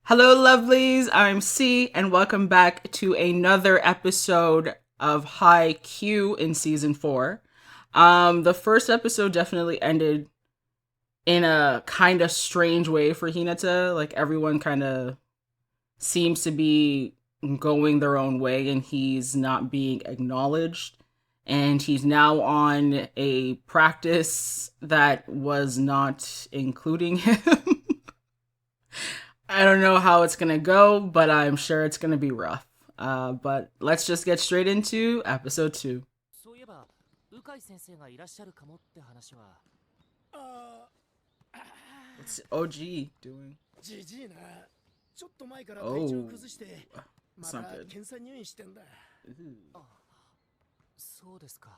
Hello, lovelies. I'm C, and welcome back to another episode of Haikyu in season 4. The first episode definitely ended in a kind of strange way for Hinata. Like everyone kind of seems to be going their own way, and he's not being acknowledged. And he's now on a practice that was not including him. I don't know how it's gonna go, but I'm sure it's gonna be rough. But let's just get straight into episode 2. そういえば、鵜飼先生がいらっしゃるかもって話は。What's OG doing? じじいな、ちょっと前から体 Oh, 調崩して、ま that's た not good. 検査入院してんだ。Ooh. そうですか。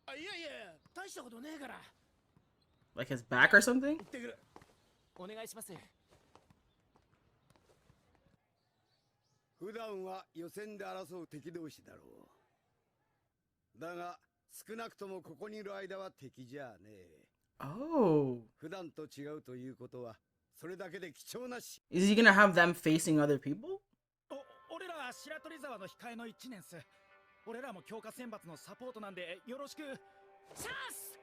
いやいや、大したことねえから。Like his back or something? 行ってくる。お願いします。普段は予選で争う敵同士だろう。だが少なくともここにいる間は敵じゃねえ。Oh. 普段と違うということはそれだけで貴重なし。Is he gonna have them facing other people? 俺ら白鳥沢の控えの1年生。俺らも強化選抜のサポートなんでよろしく。チャンス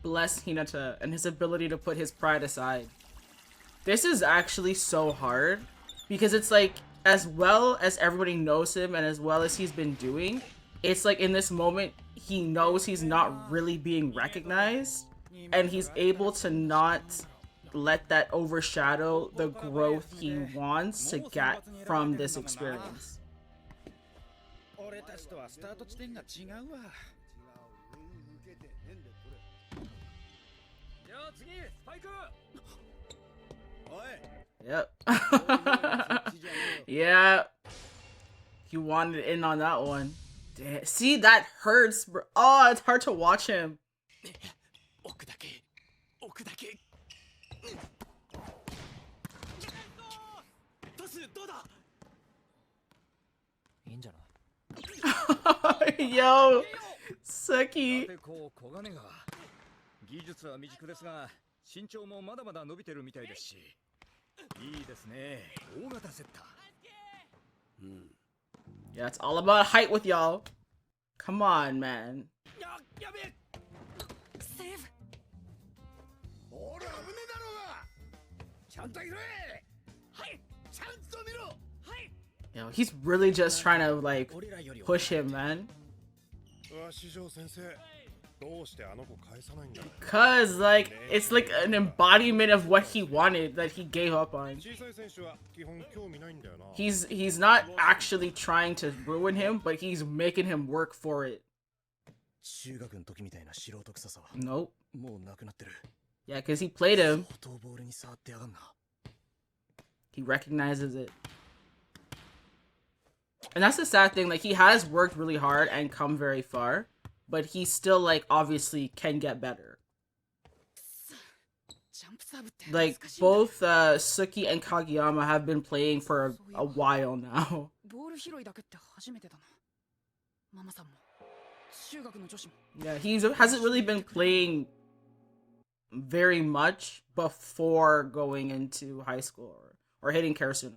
Bless Hinata and his ability to put his pride aside. This is actually so hard because it's like, as well as everybody knows him and as well as he's been doing, it's like in this moment he knows he's not really being recognized, and he's able to not let that overshadow the growth he wants to get from this experience. 俺たちとはスタート地点が違うわ。じゃあ次、スパイク。Yep. Yeah. He wanted in on that one. Damn. See, that hurts, bro. Oh, it's hard to watch him. 奥だけ、奥だけ。トスどうだ。いいんじゃない。Yo, Suki. こう小金が技術は未熟ですが身長もまだまだ伸びてるみたいですしいいですね大型セッター Yeah, it's all about height with y'all. Come on, man. やべえ。セーフ。ほら危ねえだろうが。ちゃんといれ。はい、ちゃんと見ろ。はい。 Yo, he's really just trying to like 俺らより push him, man. 四条先生、どうしてあの子返さないんだ。 Cause like it's like an embodiment of what he wanted that he gave up on. 小さい選手は基本興味ないんだよな。He's not actually trying to ruin him, but he's making him work for it. 中学の時みたいな素人臭さは Nope. もうなくなってる。 Yeah, cause he played him. 相当ボールに触ってやがんな。 He recognizes it. And that's the sad thing, like he has worked really hard and come very far, but he still like obviously can get better. ジャンプサーブって。 Like both Suki and Kageyama have been playing for a while now. ボール拾いだけって初めてだな。ママさんも。中学の女子も。 Yeah, he hasn't really been playing very much before going into high school or hitting Karasuno.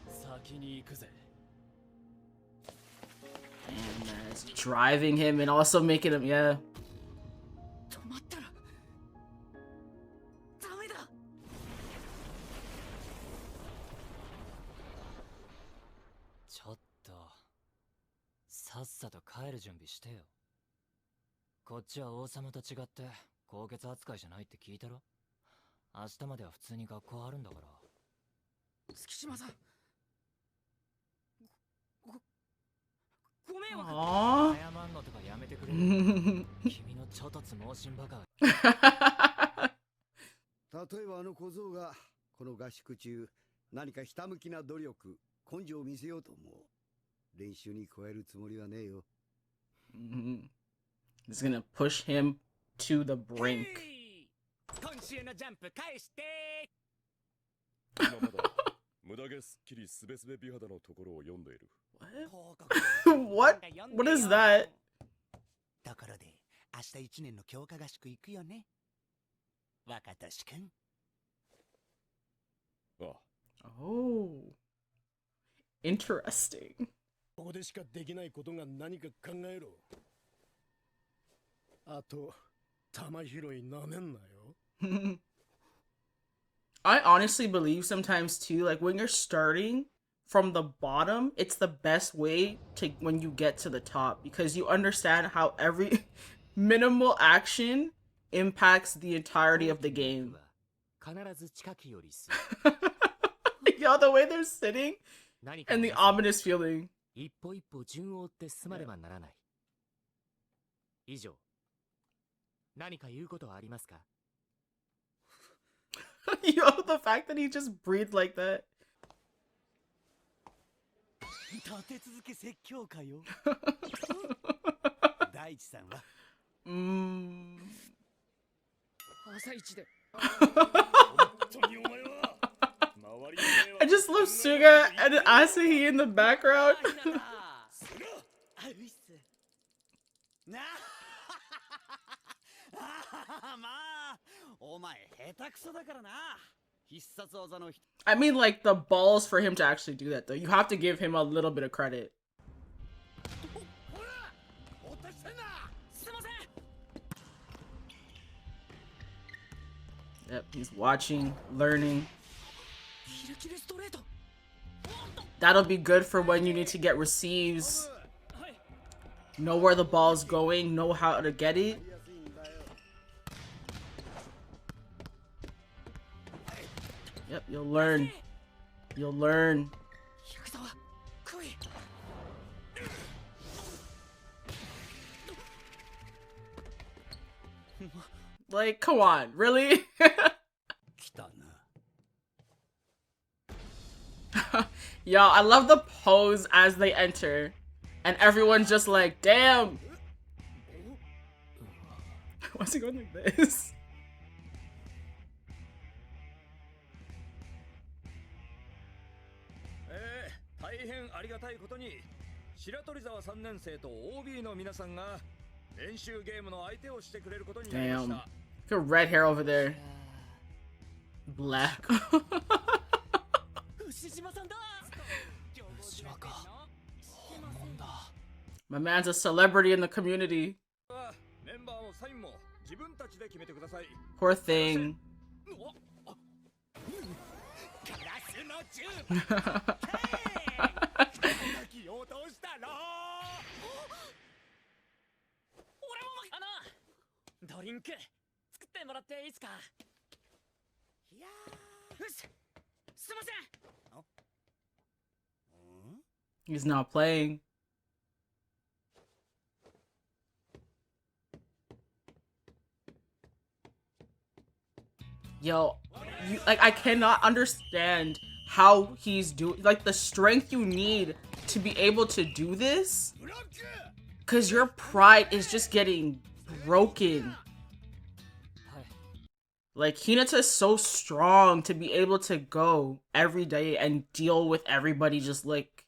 先に行くぜ。 And it's driving him and also making him, yeah. 止まったら。ダメだ。ちょっと。さっさと帰る準備してよ。こっちは王様と違って高血扱いじゃないって聞いたろ。明日までは普通に学校あるんだから。月島さん。ごめんわ。 Aww. 謝んのとかやめてくれる。君のちょっとつ盲信バカ。例えばあの小僧がこの合宿中何かひたむきな努力根性を見せようと思う。練習に加えるつもりはねえよ。He's gonna push him to the brink. 今週のジャンプ返して。今まだ無駄毛すっきりすべすべ美肌のところを読んでいる。What? What is that? ところで明日1年の強化合宿行くよね。若俊くん。Oh, interesting. ここでしかできないことが何か考えろ。あと、玉拾いなめんなよ。I honestly believe sometimes too, like when you're starting from the bottom, it's the best way to when you get to the top because you understand how every minimal action impacts the entirety of the game. 必ず近くよりする Yo, the way they're sitting 何か and を the なさ ominous feeling. 一歩一歩順を追って進まねばならない以上何か言うことはありますか Yo, the fact that he just breathed like that. 立て続け説教かよ大地さんは 朝一で I just love Suga and Asahi in the background. あういっすなあまあお前下手くそだからな必殺技の I mean, like, the balls for him to actually do that, though. You have to give him a little bit of credit. ほら落としてんなすいません Yep, he's watching, learning. キレキレストレート That'll be good for when you need to get receives. Know where the ball's going, know how to get it. Yep, you'll learn. You'll learn. 百沢来い Like, come on, really? 来たな Yo, I love the pose as they enter. And everyone's just like, damn. Why's he going like this? 大変ありがたいことに白鳥沢3年生と OB の皆さんが練習ゲームの相手をしてくれることになりまし Damn. た Look at red hair over there. Black. 牛島さんだ My man's a celebrity in the community. メンバーのサインも自分たちで決めてください Poor thing. ガラスのチューブ気を落としたろ俺もかなドリンク作ってもらっていいっすかいやよしすいません He's not playing. Yo, I cannot understand how he's doing, like, the strength you need to be able to do this. Because your pride is just getting broken. Like, Hinata is so strong to be able to go every day and deal with everybody just, like,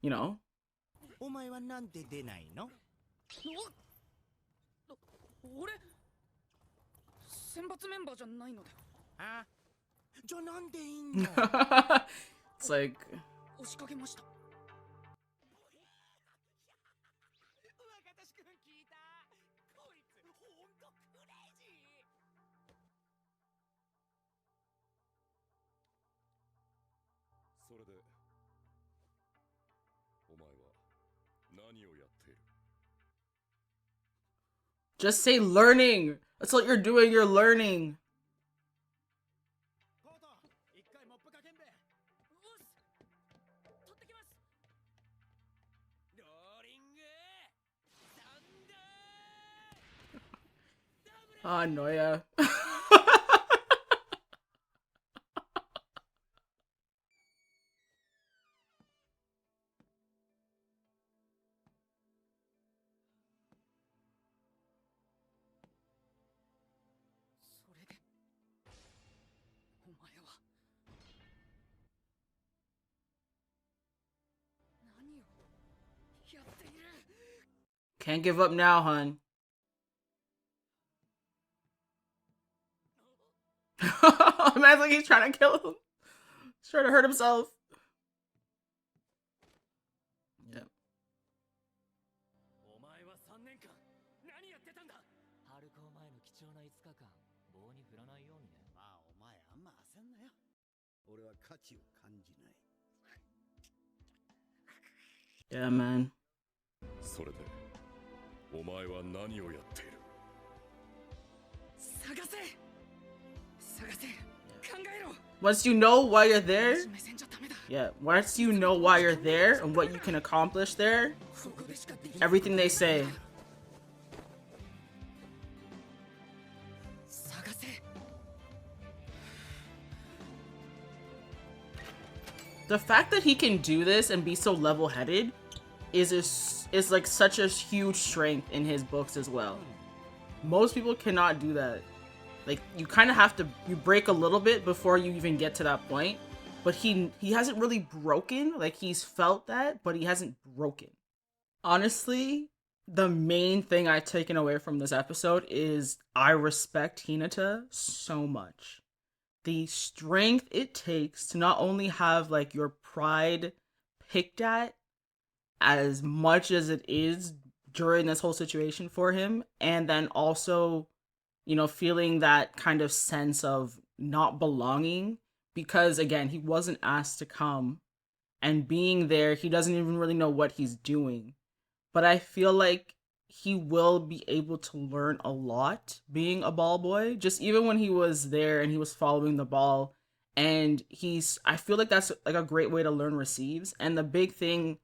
you know? お前はなんで出ないの俺選抜メンバーじゃないのであじゃあなんでいいの It's like, 押しかけました若田君聞いたこいつほんとクレイジーそれでお前は何をやっている just say learning. That's what you're doing. You're learning. コート一回モップかけんべおっす取ってきますローリングサンダー Ah, Noya. Can't give up now, hun. Man's like he's trying to kill him. He's trying to hurt himself. Yeah. お前は3年間何やってたんだ。春高前の貴重な5日間棒に振らないようにね。まあお前あんま焦んなよ。俺は価値を感じない。 Yeah, man. それでお前は何をやっている？探せ探せ考えろ。 Once you know why you're there, 目線じゃダメだ。 yeah, once you know why you're there and what you can accomplish there, ここでしかできない。 everything they say. 探せ。 The fact that he can do this and be so level-headed is like such a huge strength in his books as well. Most people cannot do that. Like, you kind of have to, you break a little bit before you even get to that point. But he hasn't really broken. Like, he's felt that, but he hasn't broken. Honestly, the main thing I've taken away from this episode is I respect Hinata so much. The strength it takes to not only have, like, your pride picked at as much as it is during this whole situation for him, and then also, you know, feeling that kind of sense of not belonging because, again, he wasn't asked to come, and being there, he doesn't even really know what he's doing. But I feel like he will be able to learn a lot being a ball boy, just even when he was there and he was following the ball. And I feel like that's like a great way to learn receives. And the big thing,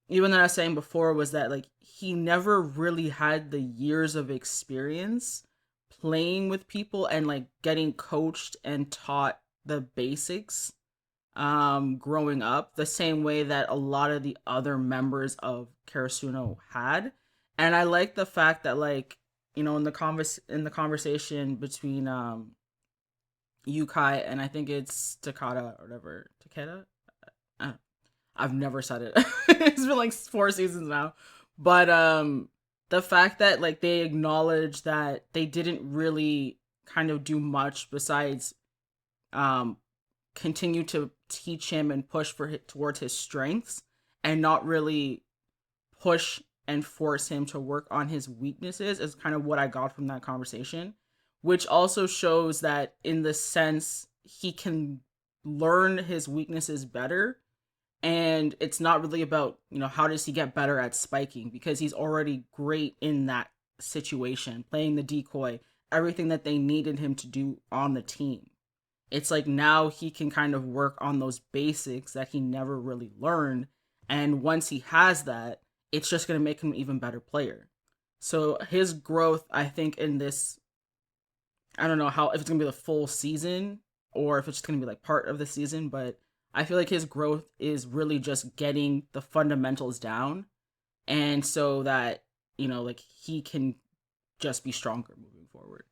even that I was saying before, was that like he never really had the years of experience playing with people and like getting coached and taught the basics growing up the same way that a lot of the other members of Karasuno had. And I like the fact that, like, you know, in the conversation between Yukai and I think it's Takada or whatever. Takeda? I've never said it. It's been like 4 seasons now. But the fact that like they acknowledge that they didn't really kind of do much besides continue to teach him and push towards his strengths and not really push and force him to work on his weaknesses is kind of what I got from that conversation, which also shows that in the sense he can learn his weaknesses better. And it's not really about, you know, how does he get better at spiking, because he's already great in that situation, playing the decoy, everything that they needed him to do on the team. It's like now he can kind of work on those basics that he never really learned. And once he has that, it's just going to make him an even better player. So his growth, I think, in this, I don't know if it's going to be the full season or if it's just going to be like part of the season, but I feel like his growth is really just getting the fundamentals down. And so that, you know, like he can just be stronger moving forward.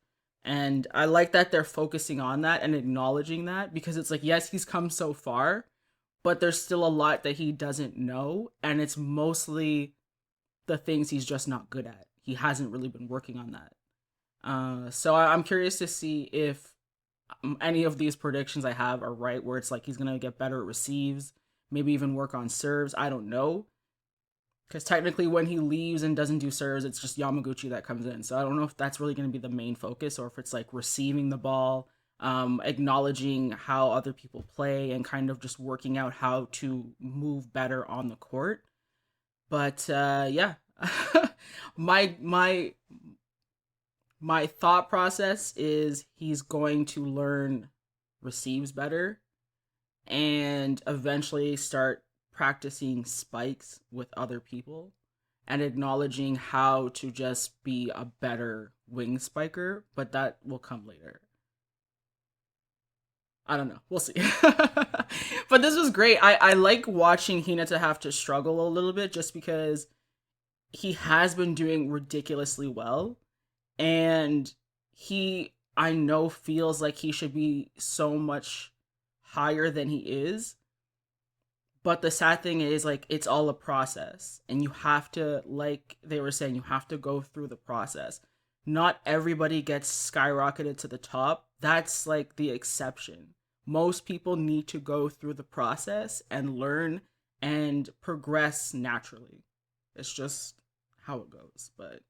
And I like that they're focusing on that and acknowledging that, because it's like, yes, he's come so far, but there's still a lot that he doesn't know. And it's mostly the things he's just not good at. He hasn't really been working on that. So I'm curious to see if any of these predictions I have are right, where it's like he's going to get better at receives, maybe even work on serves. I don't know. Because technically when he leaves and doesn't do serves, it's just Yamaguchi that comes in. So I don't know if that's really going to be the main focus or if it's like receiving the ball, acknowledging how other people play and kind of just working out how to move better on the court. But yeah, my thought process is he's going to learn receives better and eventually start practicing spikes with other people and acknowledging how to just be a better wing spiker, but that will come later. I don't know. We'll see. But this was great. I like watching Hinata have to struggle a little bit just because he has been doing ridiculously well. And I know, feels like he should be so much higher than he is. But the sad thing is, like, it's all a process. And you have to, like they were saying, you have to go through the process. Not everybody gets skyrocketed to the top. That's, like, the exception. most people need to go through the process and learn and progress naturally. It's just how it goes. But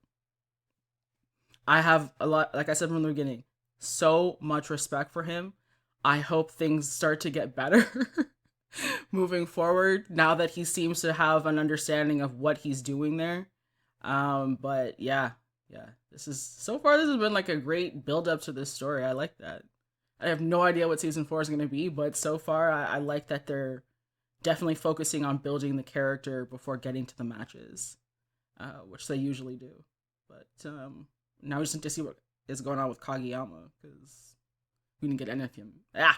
I have a lot, like I said from the beginning, so much respect for him. I hope things start to get better moving forward now that he seems to have an understanding of what he's doing there. But yeah, this has been like a great build up to this story. I like that. I have no idea what season 4 is going to be, but so far I like that they're definitely focusing on building the character before getting to the matches, which they usually do. But now we just need to see what is going on with Kageyama, because we didn't get any of him.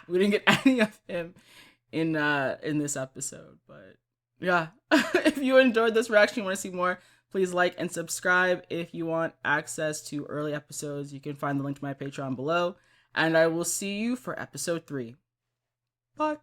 We didn't get any of him in this episode. But yeah, if you enjoyed this reaction, you want to see more, please like and subscribe. If you want access to early episodes, you can find the link to my Patreon below. And I will see you for episode 3. Bye.